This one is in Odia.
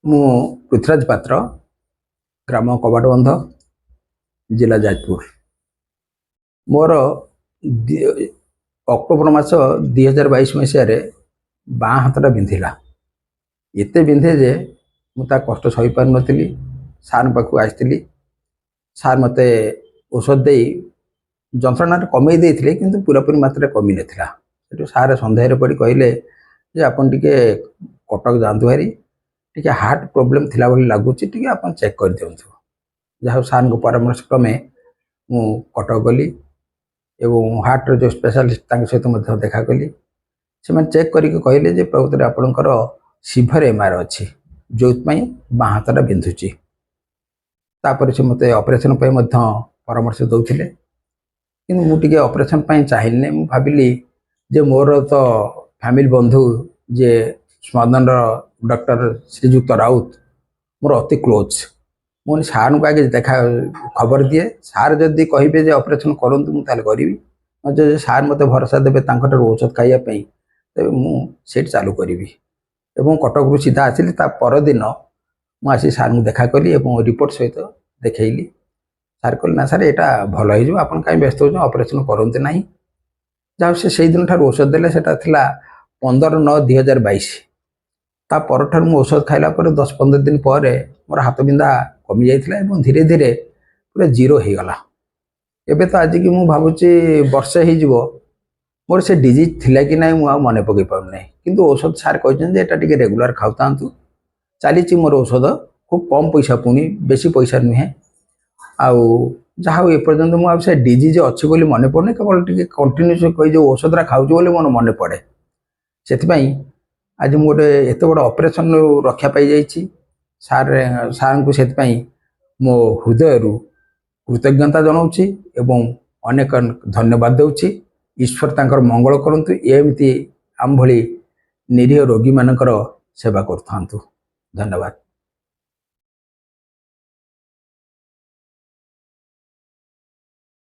ମୁଁ ପୃଥ୍ୱୀରାଜ ପାତ୍ର, ଗ୍ରାମ କବାଟବନ୍ଧ, ଜିଲ୍ଲା ଯାଜପୁର। ମୋର ଅକ୍ଟୋବର ମାସ 2022 ମସିହାରେ ବାଁ ହାତଟା ବିନ୍ଧିଲା। ଏତେ ବିନ୍ଧେ ଯେ ମୁଁ ତା କଷ୍ଟ ସହିପାରୁନଥିଲି। ସାର୍ଙ୍କ ପାଖକୁ ଆସିଥିଲି। ସାର୍ ମୋତେ ଔଷଧ ଦେଇ ଯନ୍ତ୍ରଣାଟା କମେଇ ଦେଇଥିଲେ, କିନ୍ତୁ ପୁରାପୁରି ମାତ୍ରାରେ କମିନଥିଲା। ସେଠୁ ସାର୍ ସନ୍ଦେହରେ ପଡ଼ି କହିଲେ ଯେ ଆପଣ ଟିକେ କଟକ ଯାଆନ୍ତୁ ଭାରି, ଟିକେ ହାର୍ଟ ପ୍ରୋବ୍ଲେମ୍ ଥିଲା ଭଳି ଲାଗୁଛି, ଟିକେ ଆପଣ ଚେକ୍ କରିଦିଅନ୍ତୁ। ଯାହା ହଉ ସାର୍ଙ୍କ ପରାମର୍ଶ କ୍ରମେ ମୁଁ କଟକ ଗଲି ଏବଂ ହାର୍ଟର ଯେଉଁ ସ୍ପେଶାଲିଷ୍ଟ ତାଙ୍କ ସହିତ ମଧ୍ୟ ଦେଖା କଲି। ସେମାନେ ଚେକ୍ କରିକି କହିଲେ ଯେ ପ୍ରକୃତରେ ଆପଣଙ୍କର ସିଭିୟର MR ଅଛି, ଯେଉଁଥିପାଇଁ ବାଁ ହାତଟା ବିନ୍ଧୁଛି। ତାପରେ ସେ ମୋତେ ଅପରେସନ୍ ପାଇଁ ମଧ୍ୟ ପରାମର୍ଶ ଦେଉଥିଲେ, କିନ୍ତୁ ମୁଁ ଟିକେ ଅପରେସନ୍ ପାଇଁ ଚାହିଁଲିନି। ମୁଁ ଭାବିଲି ଯେ ମୋର ତ ଫ୍ୟାମିଲି ବନ୍ଧୁ ଯେ ସ୍ପନ୍ଦନର ଡକ୍ଟର ଶ୍ରୀଯୁକ୍ତ ରାଉତ ମୋର ଅତି କ୍ଲୋଜ୍। ମୁଁ ସାର୍ଙ୍କୁ ଆଗେ ଖବର ଦିଏ। ସାର୍ ଯଦି କହିବେ ଯେ ଅପରେସନ୍ କରନ୍ତୁ, ମୁଁ ତାହେଲେ କରିବି। ଯଦି ସାର୍ ମୋତେ ଭରସା ଦେବେ ତାଙ୍କଠାରୁ ଔଷଧ ଖାଇବା ପାଇଁ, ତେବେ ମୁଁ ସେଇଠି ଚାଲୁ କରିବି। ଏବଂ କଟକରୁ ସିଧା ଆସିଲି। ତା ପରଦିନ ମୁଁ ଆସି ସାର୍ଙ୍କୁ ଦେଖା କଲି ଏବଂ ରିପୋର୍ଟ ସହିତ ଦେଖେଇଲି। ସାର୍ କହିଲେ, ନା ସାର୍ ଏଇଟା ଭଲ ହେଇଯିବ, ଆପଣ କାହିଁ ବ୍ୟସ୍ତ ହେଉଛନ୍ତି, ଅପରେସନ୍ କରନ୍ତି ନାହିଁ। ଯାହା ହଉ ସେ ସେଇଦିନ ଠାରୁ ଔଷଧ ଦେଲେ। ସେଟା ଥିଲା 15/9/2022। ତା ପରଠାରୁ ମୁଁ ଔଷଧ ଖାଇଲା ପରେ 10-15 ଦିନ ପରେ ମୋର ହାତ ବିନ୍ଧା କମି ଯାଇଥିଲା ଏବଂ ଧୀରେ ଧୀରେ ପୁରା ଜିରୋ ହେଇଗଲା। ଏବେ ତ ଆଜିକି ମୁଁ ଭାବୁଛି ବର୍ଷେ ହେଇଯିବ ମୋର ସେ ଡିଜିଜ୍ ଥିଲା କି ନାହିଁ ମୁଁ ଆଉ ମନେ ପକାଇ ପାରୁନାହିଁ। କିନ୍ତୁ ଔଷଧ ସାର୍ କହିଛନ୍ତି ଯେ ଏଟା ଟିକେ ରେଗୁଲାର ଖାଉଥାନ୍ତୁ। ଚାଲିଛି ମୋର ଔଷଧ, ଖୁବ୍ କମ୍ ପଇସା, ପୁଣି ବେଶୀ ପଇସା ନୁହେଁ। ଆଉ ଯାହା ହଉ ଏପର୍ଯ୍ୟନ୍ତ ମୁଁ ଆଉ ସେ ଡିଜିଜ୍ ଅଛି ବୋଲି ମନେ ପଡ଼ୁନି, କେବଳ ଟିକେ କଣ୍ଟିନ୍ୟୁସ୍ କହି ଯେଉଁ ଔଷଧଟା ଖାଉଛି ବୋଲି ମୋର ମନେ ପଡ଼େ। ସେଥିପାଇଁ ଆଜି ମୁଁ ଗୋଟେ ଏତେ ବଡ଼ ଅପରେସନ୍ରୁ ରକ୍ଷା ପାଇଯାଇଛି। ସାର୍ଙ୍କୁ ସେଥିପାଇଁ ମୋ ହୃଦୟରୁ କୃତଜ୍ଞତା ଜଣାଉଛି ଏବଂ ଅନେକ ଧନ୍ୟବାଦ ଦେଉଛି। ଈଶ୍ୱର ତାଙ୍କର ମଙ୍ଗଳ କରନ୍ତୁ, ଏମିତି ଆମ ଭଳି ନିରୀହ ରୋଗୀମାନଙ୍କର ସେବା କରୁଥାନ୍ତୁ। ଧନ୍ୟବାଦ।